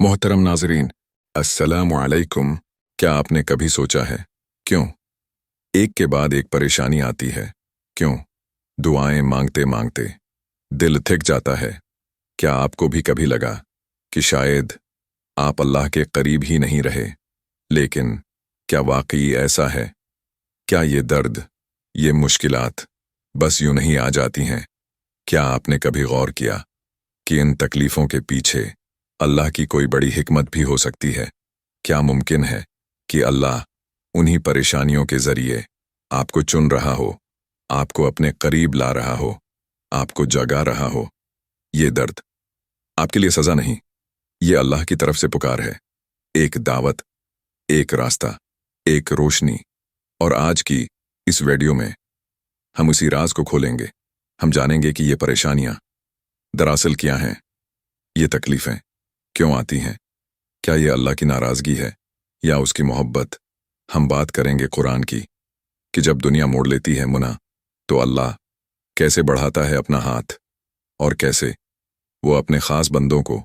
मोहतरम नाजरीन, अस्सलामु अलैकुम। क्या आपने कभी सोचा है क्यों एक के बाद एक परेशानी आती है? क्यों दुआएं मांगते मांगते दिल थिक जाता है? क्या आपको भी कभी लगा कि शायद आप अल्लाह के करीब ही नहीं रहे? लेकिन क्या वाकई ऐसा है? क्या ये दर्द, ये मुश्किलात बस यूं नहीं आ जाती हैं? क्या आपने कभी गौर किया कि इन तकलीफों के पीछे अल्लाह की कोई बड़ी हिकमत भी हो सकती है? क्या मुमकिन है कि अल्लाह उन्हीं परेशानियों के जरिए आपको चुन रहा हो, आपको अपने करीब ला रहा हो, आपको जगा रहा हो? ये दर्द आपके लिए सजा नहीं, ये अल्लाह की तरफ से पुकार है। एक दावत, एक रास्ता, एक रोशनी। और आज की इस वीडियो में हम उसी राज को खोलेंगे। हम जानेंगे कि ये परेशानियां दरअसल क्या हैं, ये तकलीफें क्यों आती हैं, क्या ये अल्लाह की नाराजगी है या उसकी मोहब्बत? हम बात करेंगे कुरान की कि जब दुनिया मोड़ लेती है मुना, तो अल्लाह कैसे बढ़ाता है अपना हाथ और कैसे वो अपने खास बंदों को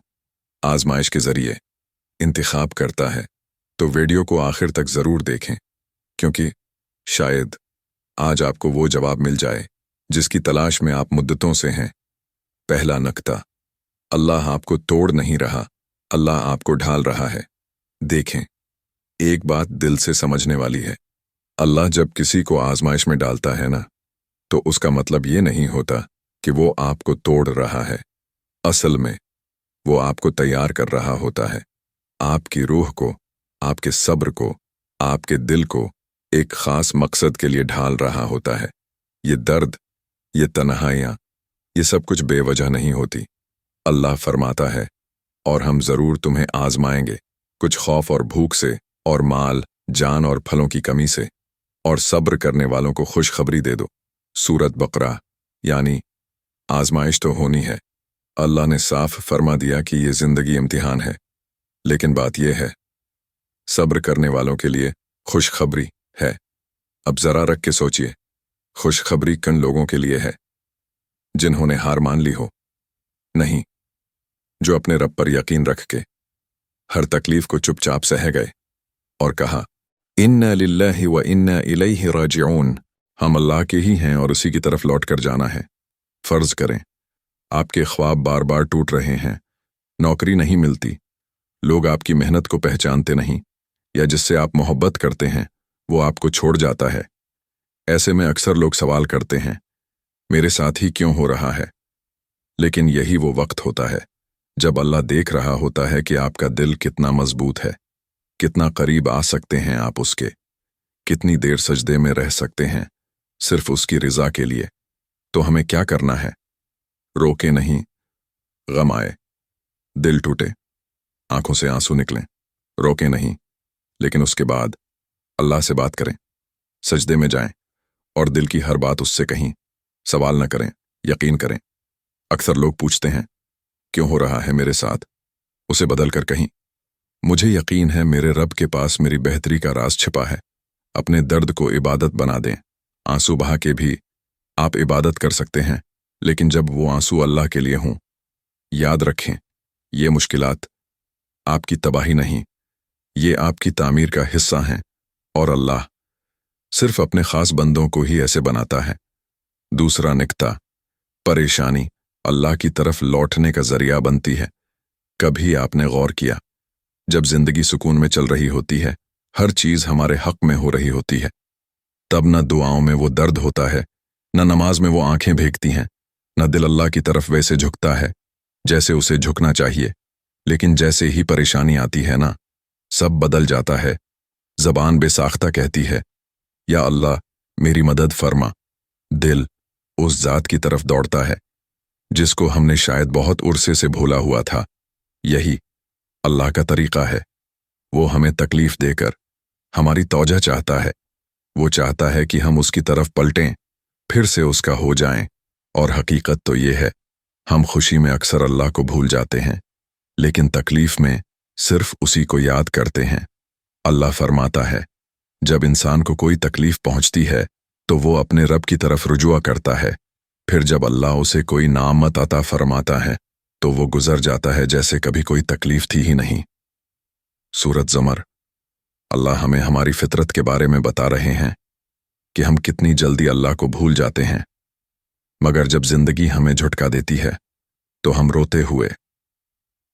आजमाइश के जरिए इंतखाब करता है। तो वीडियो को आखिर तक जरूर देखें, क्योंकि शायद आज आपको वो जवाब मिल जाए जिसकी तलाश में आप मुद्दतों से हैं। पहला नक्ता, अल्लाह आपको तोड़ नहीं रहा, अल्लाह आपको ढाल रहा है। देखें, एक बात दिल से समझने वाली है। अल्लाह जब किसी को आजमाइश में डालता है ना, तो उसका मतलब ये नहीं होता कि वो आपको तोड़ रहा है। असल में वो आपको तैयार कर रहा होता है, आपकी रूह को, आपके सब्र को, आपके दिल को एक खास मकसद के लिए ढाल रहा होता है। ये दर्द, ये तन्हाइयां, ये सब कुछ बेवजह नहीं होती। अल्लाह फरमाता है, और हम जरूर तुम्हें आजमाएंगे, कुछ खौफ और भूख से, और माल, जान और फलों की कमी से, और सब्र करने वालों को खुशखबरी दे दो। सूरत बकरा। यानी आजमाइश तो होनी है। अल्लाह ने साफ फरमा दिया कि ये जिंदगी इम्तिहान है, लेकिन बात यह है, सब्र करने वालों के लिए खुशखबरी है। अब जरा रख के सोचिए, खुशखबरी किन लोगों के लिए है? जिन्होंने हार मान ली हो? नहीं, जो अपने रब पर यकीन रख के हर तकलीफ को चुपचाप सह गए और कहा, इन्ना लिल्लाहि व इन्ना इलैहि राजिऊन। हम अल्लाह के ही हैं और उसी की तरफ लौट कर जाना है। फर्ज करें आपके ख्वाब बार बार टूट रहे हैं, नौकरी नहीं मिलती, लोग आपकी मेहनत को पहचानते नहीं, या जिससे आप मोहब्बत करते हैं वो आपको छोड़ जाता है। ऐसे में अक्सर लोग सवाल करते हैं, मेरे साथ ही क्यों हो रहा है? लेकिन यही वो वक्त होता है जब अल्लाह देख रहा होता है कि आपका दिल कितना मजबूत है, कितना करीब आ सकते हैं आप उसके, कितनी देर सजदे में रह सकते हैं सिर्फ उसकी रिजा के लिए। तो हमें क्या करना है? रोके नहीं, गम आए, दिल टूटे, आंखों से आंसू निकलें, रोके नहीं, लेकिन उसके बाद अल्लाह से बात करें, सजदे में जाएं और दिल की हर बात उससे कहीं। सवाल न करें, यकीन करें। अक्सर लोग पूछते हैं, क्यों हो रहा है मेरे साथ? उसे बदल कर कहीं, मुझे यकीन है मेरे रब के पास मेरी बेहतरी का राज छिपा है। अपने दर्द को इबादत बना दें। आंसू बहा के भी आप इबादत कर सकते हैं, लेकिन जब वो आंसू अल्लाह के लिए हों। याद रखें, ये मुश्किलात आपकी तबाही नहीं, ये आपकी तामीर का हिस्सा हैं, और अल्लाह सिर्फ अपने खास बंदों को ही ऐसे बनाता है। दूसरा निक्ता, परेशानी अल्लाह की तरफ लौटने का जरिया बनती है। कभी आपने गौर किया, जब जिंदगी सुकून में चल रही होती है, हर चीज हमारे हक में हो रही होती है, तब न दुआओं में वो दर्द होता है, न नमाज में वो आंखें भीगती हैं, न दिल अल्लाह की तरफ वैसे झुकता है जैसे उसे झुकना चाहिए। लेकिन जैसे ही परेशानी आती है ना, सब बदल जाता है। जबान बेसाख्ता कहती है, या अल्लाह मेरी मदद फरमा। दिल उस जात की तरफ दौड़ता है जिसको हमने शायद बहुत उर्से से भूला हुआ था। यही अल्लाह का तरीका है। वो हमें तकलीफ देकर हमारी तौजा चाहता है। वो चाहता है कि हम उसकी तरफ पलटें, फिर से उसका हो जाएं। और हकीकत तो ये है, हम खुशी में अक्सर अल्लाह को भूल जाते हैं, लेकिन तकलीफ में सिर्फ उसी को याद करते हैं। अल्लाह फरमाता है, जब इंसान को कोई तकलीफ पहुंचती है तो वो अपने रब की तरफ रुजुआ करता है। फिर जब अल्लाह उसे कोई नामत अता फरमाता है तो वो गुजर जाता है जैसे कभी कोई तकलीफ थी ही नहीं। सूरत ज़मर। अल्लाह हमें हमारी फितरत के बारे में बता रहे हैं कि हम कितनी जल्दी अल्लाह को भूल जाते हैं, मगर जब जिंदगी हमें झटका देती है तो हम रोते हुए,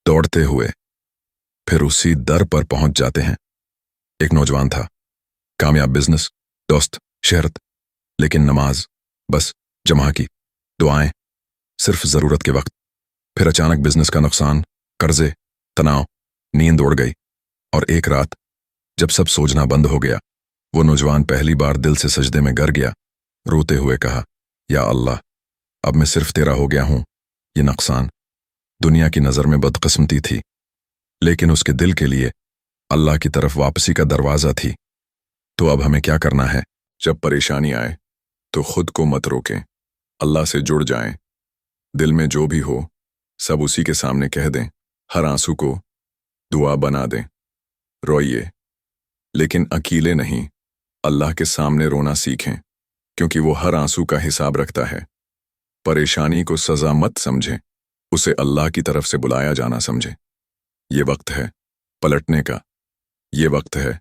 दौड़ते हुए फिर उसी दर पर पहुंच जाते हैं। एक नौजवान था, कामयाब बिजनेस, दोस्त, शहरत, लेकिन नमाज बस जमा की, दुआएं सिर्फ जरूरत के वक्त। फिर अचानक बिजनेस का नुकसान, कर्जे, तनाव, नींद उड़ गई, और एक रात जब सब सोचना बंद हो गया, वो नौजवान पहली बार दिल से सजदे में गिर गया। रोते हुए कहा, या अल्लाह, अब मैं सिर्फ तेरा हो गया हूं। ये नुकसान दुनिया की नजर में बदकिस्मती थी, लेकिन उसके दिल के लिए अल्लाह की तरफ वापसी का दरवाजा थी। तो अब हमें क्या करना है? जब परेशानी आए तो खुद को मत रोकें, अल्लाह से जुड़ जाएं। दिल में जो भी हो सब उसी के सामने कह दें। हर आंसू को दुआ बना दें। रोइए, लेकिन अकेले नहीं, अल्लाह के सामने रोना सीखें, क्योंकि वो हर आंसू का हिसाब रखता है। परेशानी को सजा मत समझें, उसे अल्लाह की तरफ से बुलाया जाना समझें। ये वक्त है पलटने का, ये वक्त है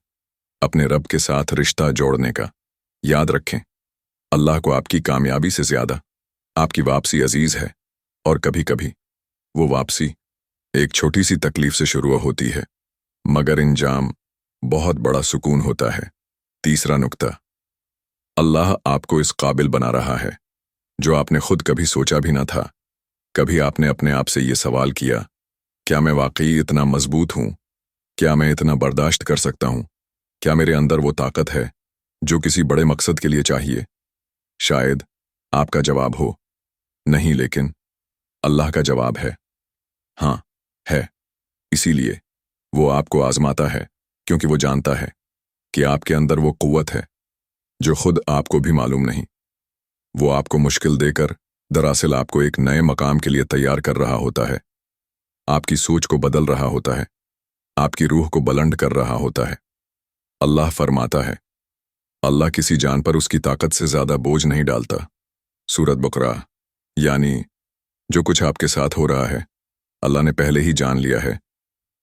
अपने रब के साथ रिश्ता जोड़ने का। याद रखें, अल्लाह को आपकी कामयाबी से ज्यादा आपकी वापसी अजीज है, और कभी कभी वो वापसी एक छोटी सी तकलीफ से शुरू होती है, मगर इंजाम बहुत बड़ा सुकून होता है। तीसरा नुक्ता, अल्लाह आपको इस काबिल बना रहा है जो आपने खुद कभी सोचा भी ना था। कभी आपने अपने आप से ये सवाल किया, क्या मैं वाकई इतना मजबूत हूं? क्या मैं इतना बर्दाश्त कर सकता हूं? क्या मेरे अंदर वो ताकत है जो किसी बड़े मकसद के लिए चाहिए? शायद आपका जवाब हो नहीं, लेकिन अल्लाह का जवाब है हाँ, है। इसीलिए वो आपको आजमाता है, क्योंकि वो जानता है कि आपके अंदर वो कुव्वत है जो खुद आपको भी मालूम नहीं। वो आपको मुश्किल देकर दरअसल आपको एक नए मकाम के लिए तैयार कर रहा होता है। आपकी सोच को बदल रहा होता है, आपकी रूह को बुलंद कर रहा होता है। अल्लाह फरमाता है, अल्लाह किसी जान पर उसकी ताकत से ज्यादा बोझ नहीं डालता। सूरत बकरा। यानी जो कुछ आपके साथ हो रहा है, अल्लाह ने पहले ही जान लिया है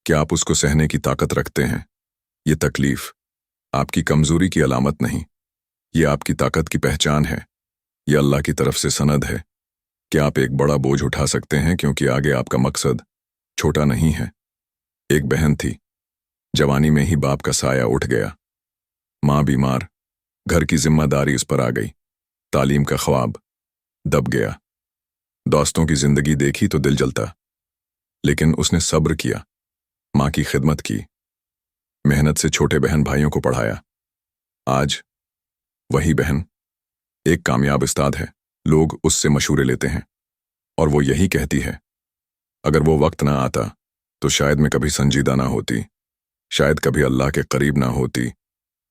कि आप उसको सहने की ताकत रखते हैं। ये तकलीफ आपकी कमजोरी की अलामत नहीं, ये आपकी ताकत की पहचान है। ये अल्लाह की तरफ से सनद है कि आप एक बड़ा बोझ उठा सकते हैं, क्योंकि आगे आपका मकसद छोटा नहीं है। एक बहन थी, जवानी में ही बाप का साया उठ गया। माँ बीमार, घर की जिम्मेदारी उस पर आ गई। तालीम का ख्वाब दब गया। दोस्तों की जिंदगी देखी तो दिल जलता, लेकिन उसने सब्र किया, माँ की खिदमत की, मेहनत से छोटे बहन भाइयों को पढ़ाया। आज वही बहन एक कामयाब उस्ताद है। लोग उससे मशूरे लेते हैं, और वो यही कहती है, अगर वो वक्त ना आता तो शायद मैं कभी संजीदा ना होती, शायद कभी अल्लाह के करीब ना होती,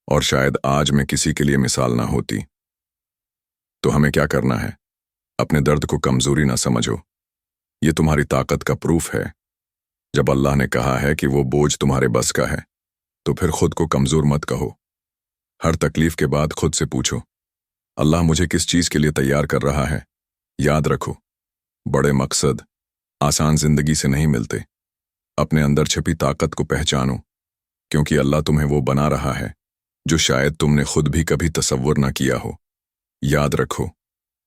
और शायद आज मैं किसी के लिए मिसाल ना होती। तो हमें क्या करना है? अपने दर्द को कमजोरी ना समझो, ये तुम्हारी ताकत का प्रूफ है। जब अल्लाह ने कहा है कि वो बोझ तुम्हारे बस का है, तो फिर खुद को कमजोर मत कहो। हर तकलीफ के बाद खुद से पूछो, अल्लाह मुझे किस चीज के लिए तैयार कर रहा है? याद रखो, बड़े मकसद आसान जिंदगी से नहीं मिलते। अपने अंदर छिपी ताकत को पहचानो, क्योंकि अल्लाह तुम्हें वो बना रहा है जो शायद तुमने खुद भी कभी तसव्वुर न किया हो। याद रखो,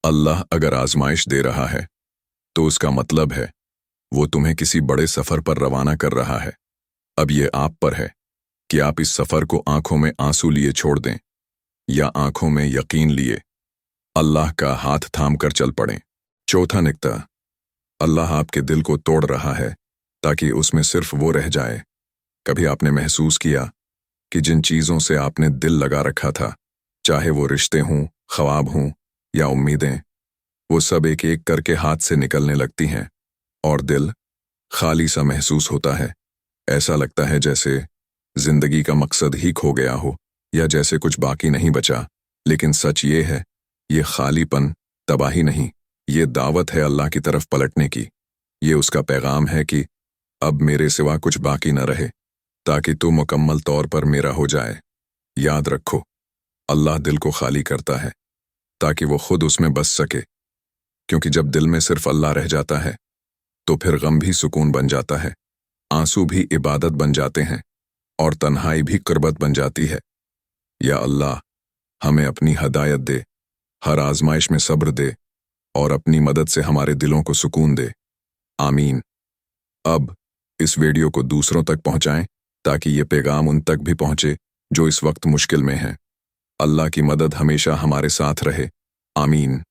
अल्लाह अगर आजमाइश दे रहा है तो उसका मतलब है वो तुम्हें किसी बड़े सफर पर रवाना कर रहा है। अब ये आप पर है कि आप इस सफर को आंखों में आंसू लिए छोड़ दें या आंखों में यकीन लिए अल्लाह का हाथ थाम कर चल पड़ें। चौथा नुक्ता, अल्लाह आपके दिल को तोड़ रहा है ताकि उसमें सिर्फ वो रह जाए। कभी आपने महसूस किया कि जिन चीजों से आपने दिल लगा रखा था, चाहे वो रिश्ते हों, ख्वाब हों या उम्मीदें, वो सब एक एक करके हाथ से निकलने लगती हैं और दिल खाली सा महसूस होता है। ऐसा लगता है जैसे जिंदगी का मकसद ही खो गया हो, या जैसे कुछ बाकी नहीं बचा। लेकिन सच ये है, ये खालीपन तबाही नहीं, ये दावत है अल्लाह की तरफ पलटने की। ये उसका पैगाम है कि अब मेरे सिवा कुछ बाकी न रहे, ताकि तू मुकम्मल तौर पर मेरा हो जाए। याद रखो, अल्लाह दिल को खाली करता है ताकि वो खुद उसमें बस सके, क्योंकि जब दिल में सिर्फ अल्लाह रह जाता है तो फिर गम भी सुकून बन जाता है, आंसू भी इबादत बन जाते हैं और तन्हाई भी कुर्बत बन जाती है। या अल्लाह, हमें अपनी हदायत दे, हर आजमाइश में सब्र दे और अपनी मदद से हमारे दिलों को सुकून दे। आमीन। अब इस वीडियो को दूसरों तक पहुंचाएं ताकि ये पैगाम उन तक भी पहुंचे जो इस वक्त मुश्किल में हैं। अल्लाह की मदद हमेशा हमारे साथ रहे। आमीन।